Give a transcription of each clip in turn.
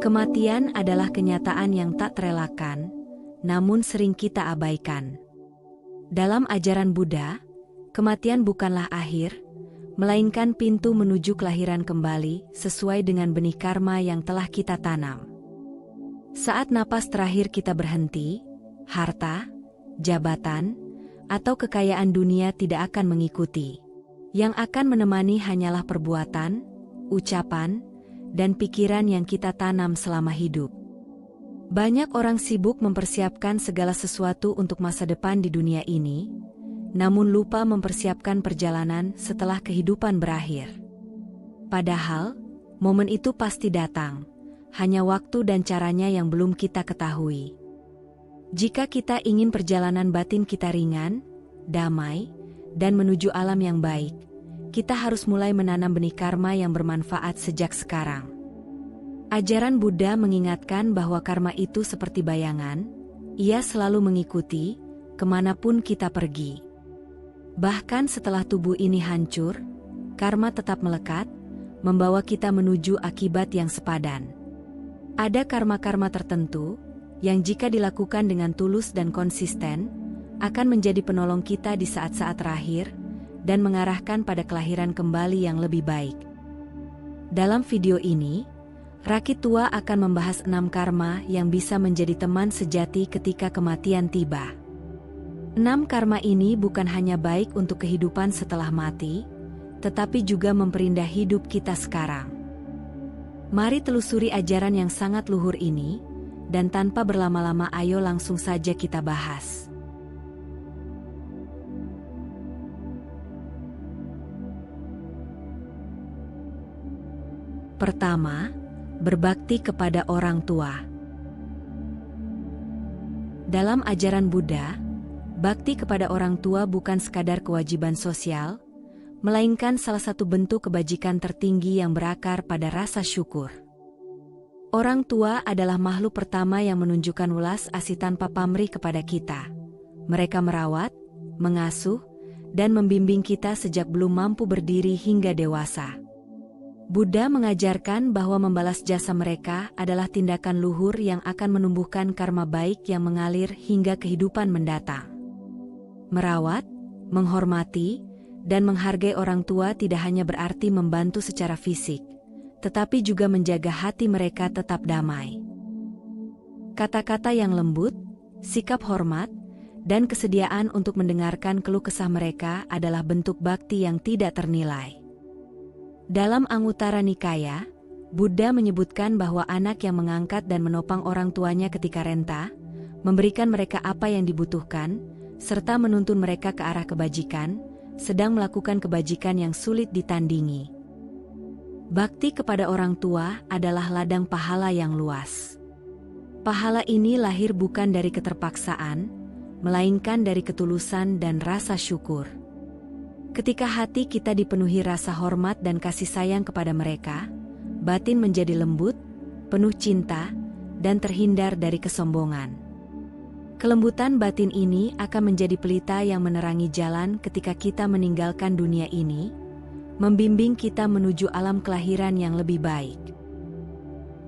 Kematian adalah kenyataan yang tak terelakkan, namun sering kita abaikan. Dalam ajaran Buddha, kematian bukanlah akhir, melainkan pintu menuju kelahiran kembali sesuai dengan benih karma yang telah kita tanam. Saat napas terakhir kita berhenti, harta, jabatan, atau kekayaan dunia tidak akan mengikuti. Yang akan menemani hanyalah perbuatan, ucapan, dan pikiran yang kita tanam selama hidup. Banyak orang sibuk mempersiapkan segala sesuatu untuk masa depan di dunia ini, namun lupa mempersiapkan perjalanan setelah kehidupan berakhir. Padahal, momen itu pasti datang, hanya waktu dan caranya yang belum kita ketahui. Jika kita ingin perjalanan batin kita ringan, damai, dan menuju alam yang baik, kita harus mulai menanam benih karma yang bermanfaat sejak sekarang. Ajaran Buddha mengingatkan bahwa karma itu seperti bayangan, ia selalu mengikuti, kemanapun kita pergi. Bahkan setelah tubuh ini hancur, karma tetap melekat, membawa kita menuju akibat yang sepadan. Ada karma-karma tertentu, yang jika dilakukan dengan tulus dan konsisten, akan menjadi penolong kita di saat-saat terakhir, dan mengarahkan pada kelahiran kembali yang lebih baik. Dalam video ini, Rakit Tua akan membahas 6 karma yang bisa menjadi teman sejati ketika kematian tiba. 6 karma ini bukan hanya baik untuk kehidupan setelah mati, tetapi juga memperindah hidup kita sekarang. Mari telusuri ajaran yang sangat luhur ini, dan tanpa berlama-lama ayo langsung saja kita bahas. Pertama, berbakti kepada orang tua. Dalam ajaran Buddha, bakti kepada orang tua bukan sekadar kewajiban sosial, melainkan salah satu bentuk kebajikan tertinggi yang berakar pada rasa syukur. Orang tua adalah makhluk pertama yang menunjukkan welas asih tanpa pamrih kepada kita. Mereka merawat, mengasuh, dan membimbing kita sejak belum mampu berdiri hingga dewasa. Buddha mengajarkan bahwa membalas jasa mereka adalah tindakan luhur yang akan menumbuhkan karma baik yang mengalir hingga kehidupan mendatang. Merawat, menghormati, dan menghargai orang tua tidak hanya berarti membantu secara fisik, tetapi juga menjaga hati mereka tetap damai. Kata-kata yang lembut, sikap hormat, dan kesediaan untuk mendengarkan keluh kesah mereka adalah bentuk bakti yang tidak ternilai. Dalam Anguttara Nikaya, Buddha menyebutkan bahwa anak yang mengangkat dan menopang orang tuanya ketika renta, memberikan mereka apa yang dibutuhkan, serta menuntun mereka ke arah kebajikan, sedang melakukan kebajikan yang sulit ditandingi. Bakti kepada orang tua adalah ladang pahala yang luas. Pahala ini lahir bukan dari keterpaksaan, melainkan dari ketulusan dan rasa syukur. Ketika hati kita dipenuhi rasa hormat dan kasih sayang kepada mereka, batin menjadi lembut, penuh cinta, dan terhindar dari kesombongan. Kelembutan batin ini akan menjadi pelita yang menerangi jalan ketika kita meninggalkan dunia ini, membimbing kita menuju alam kelahiran yang lebih baik.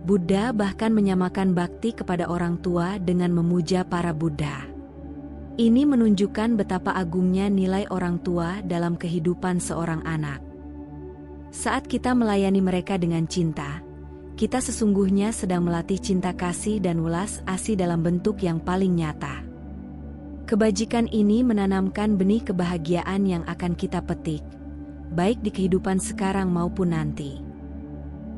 Buddha bahkan menyamakan bakti kepada orang tua dengan memuja para Buddha. Ini menunjukkan betapa agungnya nilai orang tua dalam kehidupan seorang anak. Saat kita melayani mereka dengan cinta, kita sesungguhnya sedang melatih cinta kasih dan welas asih dalam bentuk yang paling nyata. Kebajikan ini menanamkan benih kebahagiaan yang akan kita petik, baik di kehidupan sekarang maupun nanti.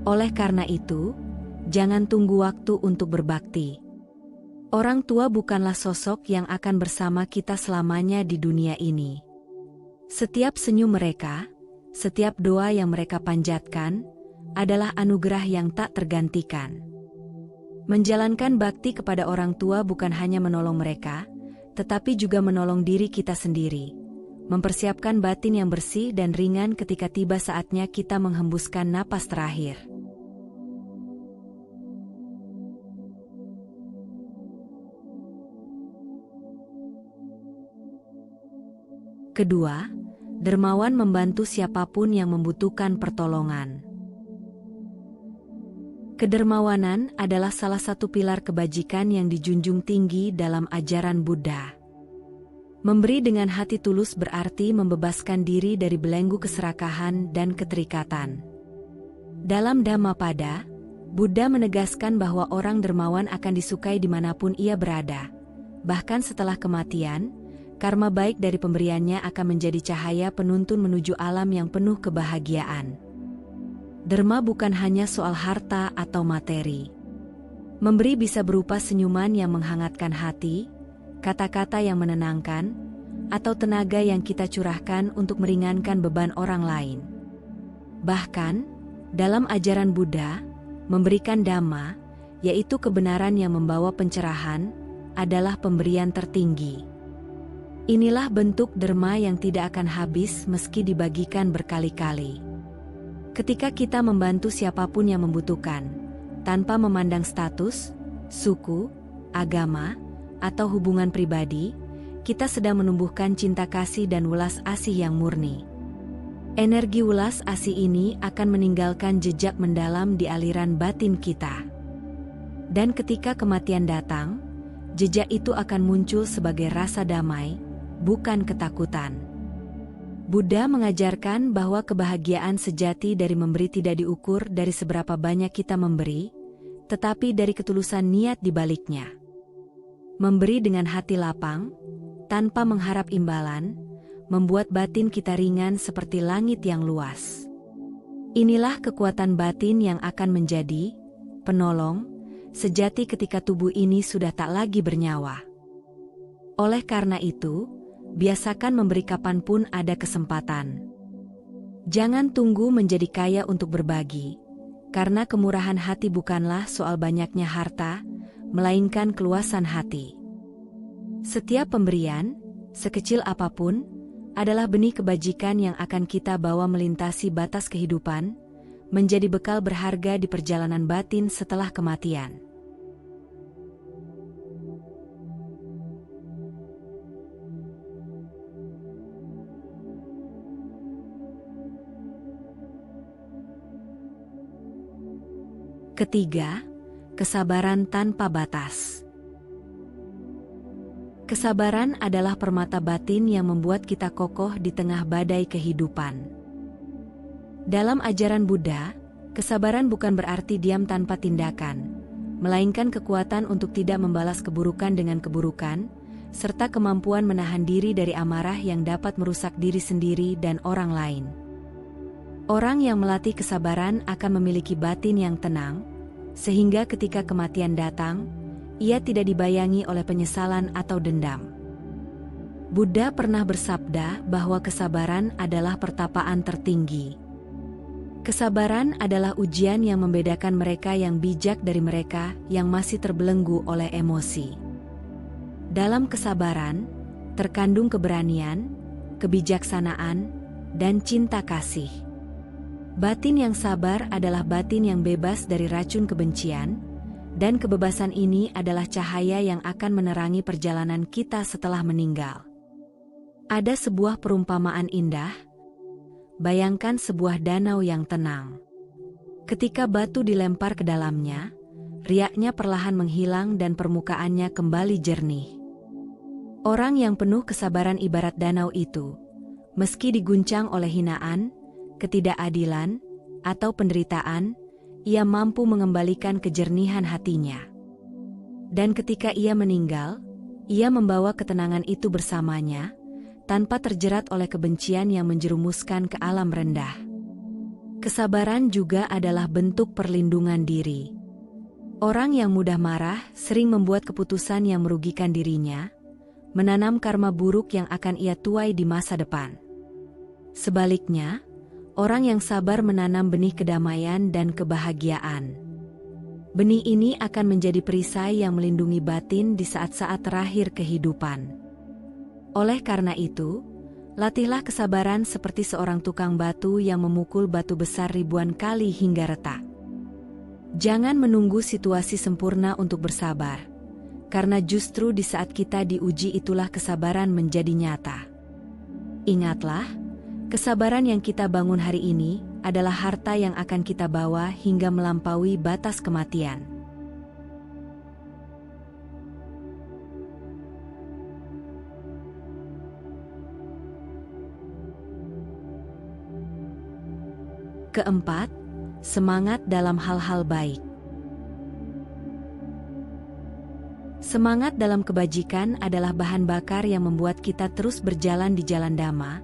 Oleh karena itu, jangan tunggu waktu untuk berbakti. Orang tua bukanlah sosok yang akan bersama kita selamanya di dunia ini. Setiap senyum mereka, setiap doa yang mereka panjatkan, adalah anugerah yang tak tergantikan. Menjalankan bakti kepada orang tua bukan hanya menolong mereka, tetapi juga menolong diri kita sendiri. Mempersiapkan batin yang bersih dan ringan ketika tiba saatnya kita menghembuskan napas terakhir. Kedua, dermawan membantu siapapun yang membutuhkan pertolongan. Kedermawanan adalah salah satu pilar kebajikan yang dijunjung tinggi dalam ajaran Buddha. Memberi dengan hati tulus berarti membebaskan diri dari belenggu keserakahan dan keterikatan. Dalam Dhammapada, Buddha menegaskan bahwa orang dermawan akan disukai dimanapun ia berada. Bahkan setelah kematian, karma baik dari pemberiannya akan menjadi cahaya penuntun menuju alam yang penuh kebahagiaan. Derma bukan hanya soal harta atau materi. Memberi bisa berupa senyuman yang menghangatkan hati, kata-kata yang menenangkan, atau tenaga yang kita curahkan untuk meringankan beban orang lain. Bahkan, dalam ajaran Buddha, memberikan Dhamma, yaitu kebenaran yang membawa pencerahan, adalah pemberian tertinggi. Inilah bentuk derma yang tidak akan habis meski dibagikan berkali-kali. Ketika kita membantu siapapun yang membutuhkan, tanpa memandang status, suku, agama, atau hubungan pribadi, kita sedang menumbuhkan cinta kasih dan welas asih yang murni. Energi welas asih ini akan meninggalkan jejak mendalam di aliran batin kita. Dan ketika kematian datang, jejak itu akan muncul sebagai rasa damai, bukan ketakutan. Buddha mengajarkan bahwa kebahagiaan sejati dari memberi tidak diukur dari seberapa banyak kita memberi, tetapi dari ketulusan niat di baliknya. Memberi dengan hati lapang, tanpa mengharap imbalan, membuat batin kita ringan seperti langit yang luas. Inilah kekuatan batin yang akan menjadi penolong sejati ketika tubuh ini sudah tak lagi bernyawa. Oleh karena itu, biasakan memberi kapanpun ada kesempatan. Jangan tunggu menjadi kaya untuk berbagi, karena kemurahan hati bukanlah soal banyaknya harta, melainkan keluasan hati. Setiap pemberian, sekecil apapun, adalah benih kebajikan yang akan kita bawa melintasi batas kehidupan, menjadi bekal berharga di perjalanan batin setelah kematian. Ketiga, kesabaran tanpa batas. Kesabaran adalah permata batin yang membuat kita kokoh di tengah badai kehidupan. Dalam ajaran Buddha, kesabaran bukan berarti diam tanpa tindakan, melainkan kekuatan untuk tidak membalas keburukan dengan keburukan, serta kemampuan menahan diri dari amarah yang dapat merusak diri sendiri dan orang lain. Orang yang melatih kesabaran akan memiliki batin yang tenang, sehingga ketika kematian datang, ia tidak dibayangi oleh penyesalan atau dendam. Buddha pernah bersabda bahwa kesabaran adalah pertapaan tertinggi. Kesabaran adalah ujian yang membedakan mereka yang bijak dari mereka yang masih terbelenggu oleh emosi. Dalam kesabaran, terkandung keberanian, kebijaksanaan, dan cinta kasih. Batin yang sabar adalah batin yang bebas dari racun kebencian, dan kebebasan ini adalah cahaya yang akan menerangi perjalanan kita setelah meninggal. Ada sebuah perumpamaan indah. Bayangkan sebuah danau yang tenang. Ketika batu dilempar ke dalamnya, riaknya perlahan menghilang dan permukaannya kembali jernih. Orang yang penuh kesabaran ibarat danau itu, meski diguncang oleh hinaan, ketidakadilan, atau penderitaan, ia mampu mengembalikan kejernihan hatinya. Dan ketika ia meninggal, ia membawa ketenangan itu bersamanya, tanpa terjerat oleh kebencian yang menjerumuskan ke alam rendah. Kesabaran juga adalah bentuk perlindungan diri. Orang yang mudah marah sering membuat keputusan yang merugikan dirinya, menanam karma buruk yang akan ia tuai di masa depan. Sebaliknya, orang yang sabar menanam benih kedamaian dan kebahagiaan. Benih ini akan menjadi perisai yang melindungi batin di saat-saat terakhir kehidupan. Oleh karena itu, latihlah kesabaran seperti seorang tukang batu yang memukul batu besar ribuan kali hingga retak. Jangan menunggu situasi sempurna untuk bersabar, karena justru di saat kita diuji itulah kesabaran menjadi nyata. Ingatlah, kesabaran yang kita bangun hari ini adalah harta yang akan kita bawa hingga melampaui batas kematian. Keempat, semangat dalam hal-hal baik. Semangat dalam kebajikan adalah bahan bakar yang membuat kita terus berjalan di jalan dhamma,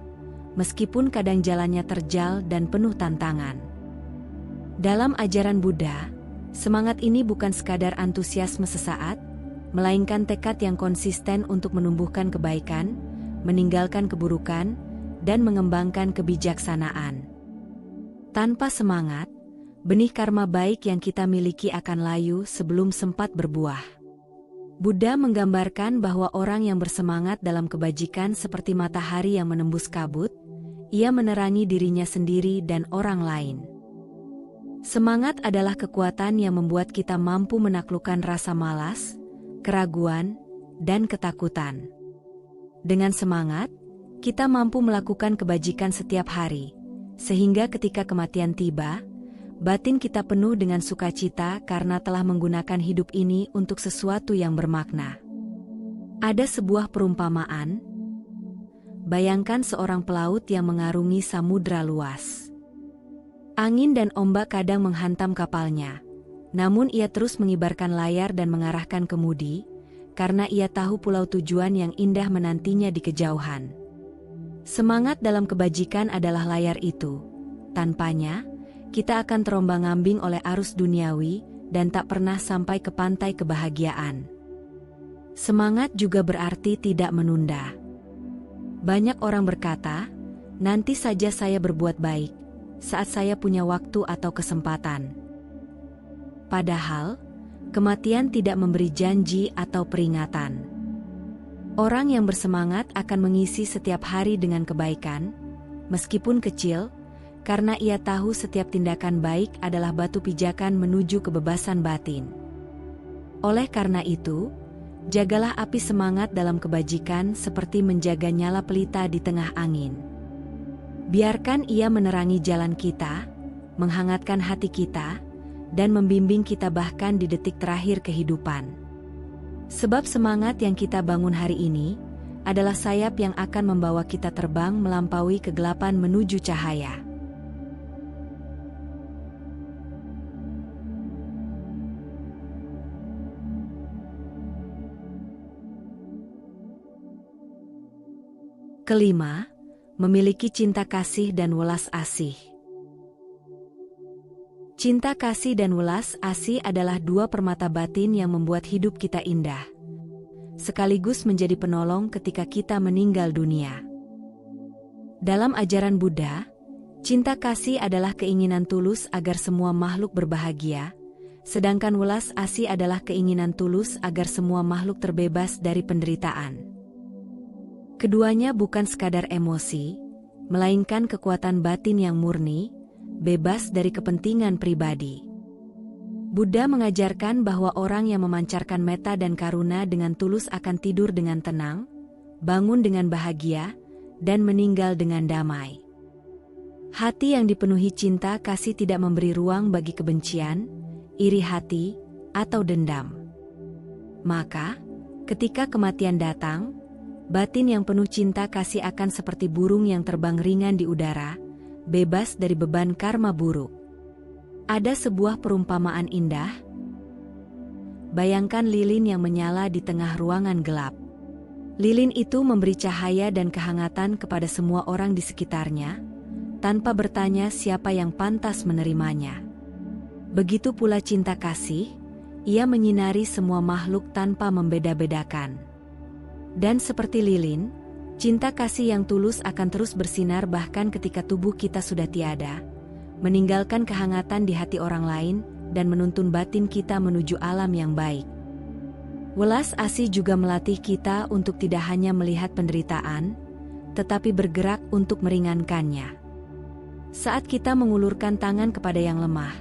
meskipun kadang jalannya terjal dan penuh tantangan. Dalam ajaran Buddha, semangat ini bukan sekadar antusiasme sesaat, melainkan tekad yang konsisten untuk menumbuhkan kebaikan, meninggalkan keburukan, dan mengembangkan kebijaksanaan. Tanpa semangat, benih karma baik yang kita miliki akan layu sebelum sempat berbuah. Buddha menggambarkan bahwa orang yang bersemangat dalam kebajikan seperti matahari yang menembus kabut, ia menerangi dirinya sendiri dan orang lain. Semangat adalah kekuatan yang membuat kita mampu menaklukkan rasa malas, keraguan, dan ketakutan. Dengan semangat, kita mampu melakukan kebajikan setiap hari, sehingga ketika kematian tiba, batin kita penuh dengan sukacita karena telah menggunakan hidup ini untuk sesuatu yang bermakna. Ada sebuah perumpamaan. Bayangkan seorang pelaut yang mengarungi samudra luas. Angin dan ombak kadang menghantam kapalnya, namun ia terus mengibarkan layar dan mengarahkan kemudi, karena ia tahu pulau tujuan yang indah menantinya di kejauhan. Semangat dalam kebajikan adalah layar itu. Tanpanya, kita akan terombang-ambing oleh arus duniawi dan tak pernah sampai ke pantai kebahagiaan. Semangat juga berarti tidak menunda. Banyak orang berkata, nanti saja saya berbuat baik, saat saya punya waktu atau kesempatan. Padahal, kematian tidak memberi janji atau peringatan. Orang yang bersemangat akan mengisi setiap hari dengan kebaikan, meskipun kecil, karena ia tahu setiap tindakan baik adalah batu pijakan menuju kebebasan batin. Oleh karena itu, jagalah api semangat dalam kebajikan seperti menjaga nyala pelita di tengah angin. Biarkan ia menerangi jalan kita, menghangatkan hati kita, dan membimbing kita bahkan di detik terakhir kehidupan. Sebab semangat yang kita bangun hari ini adalah sayap yang akan membawa kita terbang melampaui kegelapan menuju cahaya. Kelima, memiliki cinta kasih dan welas asih. Cinta kasih dan welas asih adalah dua permata batin yang membuat hidup kita indah, sekaligus menjadi penolong ketika kita meninggal dunia. Dalam ajaran Buddha, cinta kasih adalah keinginan tulus agar semua makhluk berbahagia, sedangkan welas asih adalah keinginan tulus agar semua makhluk terbebas dari penderitaan. Keduanya bukan sekadar emosi, melainkan kekuatan batin yang murni, bebas dari kepentingan pribadi. Buddha mengajarkan bahwa orang yang memancarkan metta dan karuna dengan tulus akan tidur dengan tenang, bangun dengan bahagia, dan meninggal dengan damai. Hati yang dipenuhi cinta kasih tidak memberi ruang bagi kebencian, iri hati, atau dendam. Maka, ketika kematian datang, batin yang penuh cinta kasih akan seperti burung yang terbang ringan di udara, bebas dari beban karma buruk. Ada sebuah perumpamaan indah. Bayangkan lilin yang menyala di tengah ruangan gelap. Lilin itu memberi cahaya dan kehangatan kepada semua orang di sekitarnya, tanpa bertanya siapa yang pantas menerimanya. Begitu pula cinta kasih, ia menyinari semua makhluk tanpa membeda-bedakan. Dan seperti lilin, cinta kasih yang tulus akan terus bersinar bahkan ketika tubuh kita sudah tiada, meninggalkan kehangatan di hati orang lain dan menuntun batin kita menuju alam yang baik. Welas asih juga melatih kita untuk tidak hanya melihat penderitaan, tetapi bergerak untuk meringankannya. Saat kita mengulurkan tangan kepada yang lemah,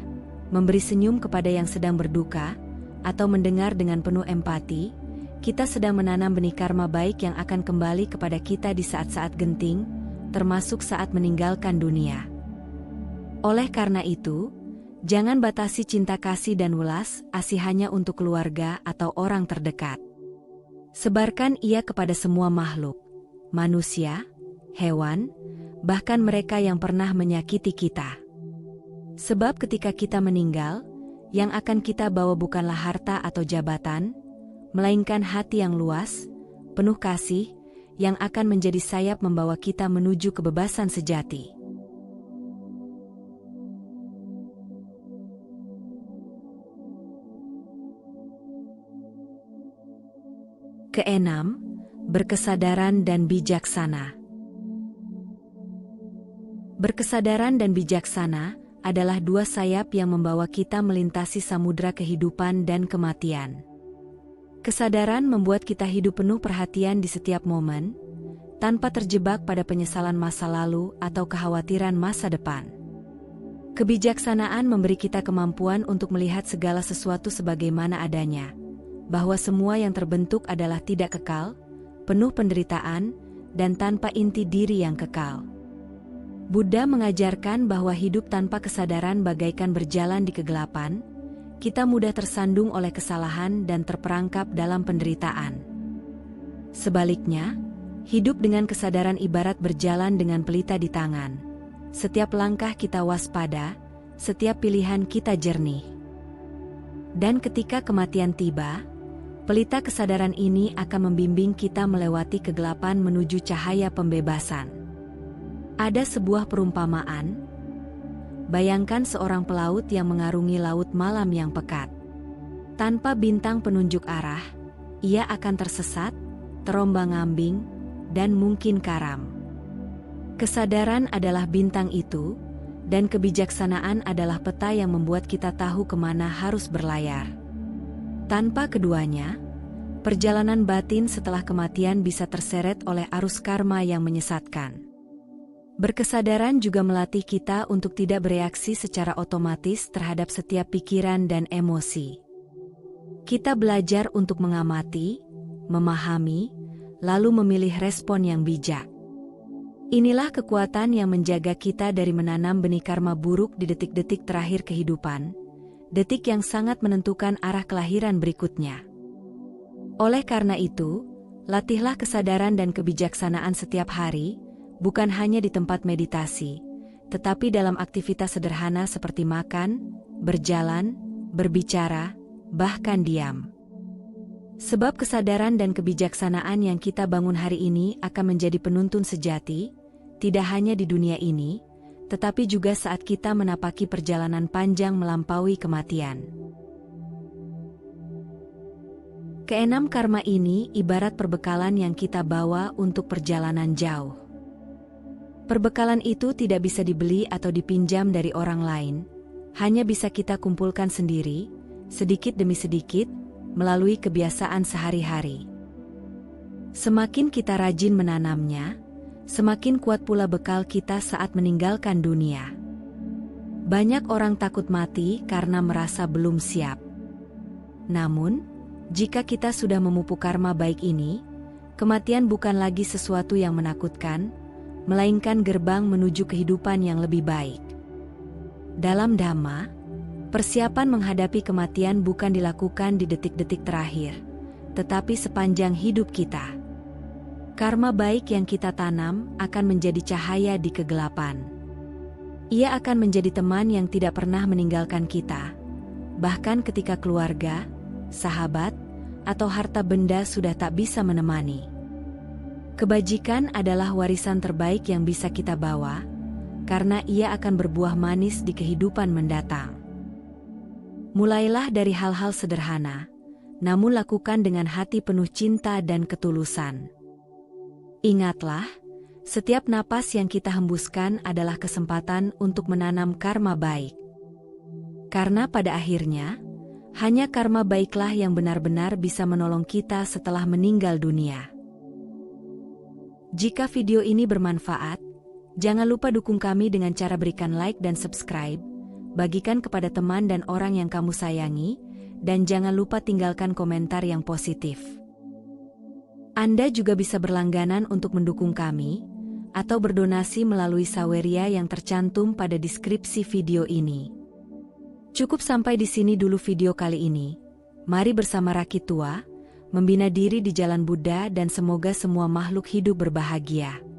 memberi senyum kepada yang sedang berduka, atau mendengar dengan penuh empati, kita sedang menanam benih karma baik yang akan kembali kepada kita di saat-saat genting, termasuk saat meninggalkan dunia. Oleh karena itu, jangan batasi cinta kasih dan welas asih hanya untuk keluarga atau orang terdekat. Sebarkan ia kepada semua makhluk, manusia, hewan, bahkan mereka yang pernah menyakiti kita. Sebab ketika kita meninggal, yang akan kita bawa bukanlah harta atau jabatan, melainkan hati yang luas, penuh kasih, yang akan menjadi sayap membawa kita menuju kebebasan sejati. Keenam, berkesadaran dan bijaksana. Berkesadaran dan bijaksana adalah dua sayap yang membawa kita melintasi samudra kehidupan dan kematian. Kesadaran membuat kita hidup penuh perhatian di setiap momen, tanpa terjebak pada penyesalan masa lalu atau kekhawatiran masa depan. Kebijaksanaan memberi kita kemampuan untuk melihat segala sesuatu sebagaimana adanya, bahwa semua yang terbentuk adalah tidak kekal, penuh penderitaan, dan tanpa inti diri yang kekal. Buddha mengajarkan bahwa hidup tanpa kesadaran bagaikan berjalan di kegelapan, kita mudah tersandung oleh kesalahan dan terperangkap dalam penderitaan. Sebaliknya, hidup dengan kesadaran ibarat berjalan dengan pelita di tangan. Setiap langkah kita waspada, setiap pilihan kita jernih. Dan ketika kematian tiba, pelita kesadaran ini akan membimbing kita melewati kegelapan menuju cahaya pembebasan. Ada sebuah perumpamaan. Bayangkan seorang pelaut yang mengarungi laut malam yang pekat. Tanpa bintang penunjuk arah, ia akan tersesat, terombang-ambing, dan mungkin karam. Kesadaran adalah bintang itu, dan kebijaksanaan adalah peta yang membuat kita tahu kemana harus berlayar. Tanpa keduanya, perjalanan batin setelah kematian bisa terseret oleh arus karma yang menyesatkan. Berkesadaran juga melatih kita untuk tidak bereaksi secara otomatis terhadap setiap pikiran dan emosi. Kita belajar untuk mengamati, memahami, lalu memilih respon yang bijak. Inilah kekuatan yang menjaga kita dari menanam benih karma buruk di detik-detik terakhir kehidupan, detik yang sangat menentukan arah kelahiran berikutnya. Oleh karena itu, latihlah kesadaran dan kebijaksanaan setiap hari, bukan hanya di tempat meditasi, tetapi dalam aktivitas sederhana seperti makan, berjalan, berbicara, bahkan diam. Sebab kesadaran dan kebijaksanaan yang kita bangun hari ini akan menjadi penuntun sejati, tidak hanya di dunia ini, tetapi juga saat kita menapaki perjalanan panjang melampaui kematian. Keenam karma ini ibarat perbekalan yang kita bawa untuk perjalanan jauh. Perbekalan itu tidak bisa dibeli atau dipinjam dari orang lain, hanya bisa kita kumpulkan sendiri, sedikit demi sedikit, melalui kebiasaan sehari-hari. Semakin kita rajin menanamnya, semakin kuat pula bekal kita saat meninggalkan dunia. Banyak orang takut mati karena merasa belum siap. Namun, jika kita sudah memupuk karma baik ini, kematian bukan lagi sesuatu yang menakutkan, melainkan gerbang menuju kehidupan yang lebih baik. Dalam Dhamma, persiapan menghadapi kematian bukan dilakukan di detik-detik terakhir, tetapi sepanjang hidup kita. Karma baik yang kita tanam akan menjadi cahaya di kegelapan. Ia akan menjadi teman yang tidak pernah meninggalkan kita, bahkan ketika keluarga, sahabat, atau harta benda sudah tak bisa menemani. Kebajikan adalah warisan terbaik yang bisa kita bawa, karena ia akan berbuah manis di kehidupan mendatang. Mulailah dari hal-hal sederhana, namun lakukan dengan hati penuh cinta dan ketulusan. Ingatlah, setiap napas yang kita hembuskan adalah kesempatan untuk menanam karma baik. Karena pada akhirnya, hanya karma baiklah yang benar-benar bisa menolong kita setelah meninggal dunia. Jika video ini bermanfaat, jangan lupa dukung kami dengan cara berikan like dan subscribe, bagikan kepada teman dan orang yang kamu sayangi, dan jangan lupa tinggalkan komentar yang positif. Anda juga bisa berlangganan untuk mendukung kami, atau berdonasi melalui saweria yang tercantum pada deskripsi video ini. Cukup sampai di sini dulu video kali ini. Mari bersama Rakit Tua membina diri di jalan Buddha dan semoga semua makhluk hidup berbahagia.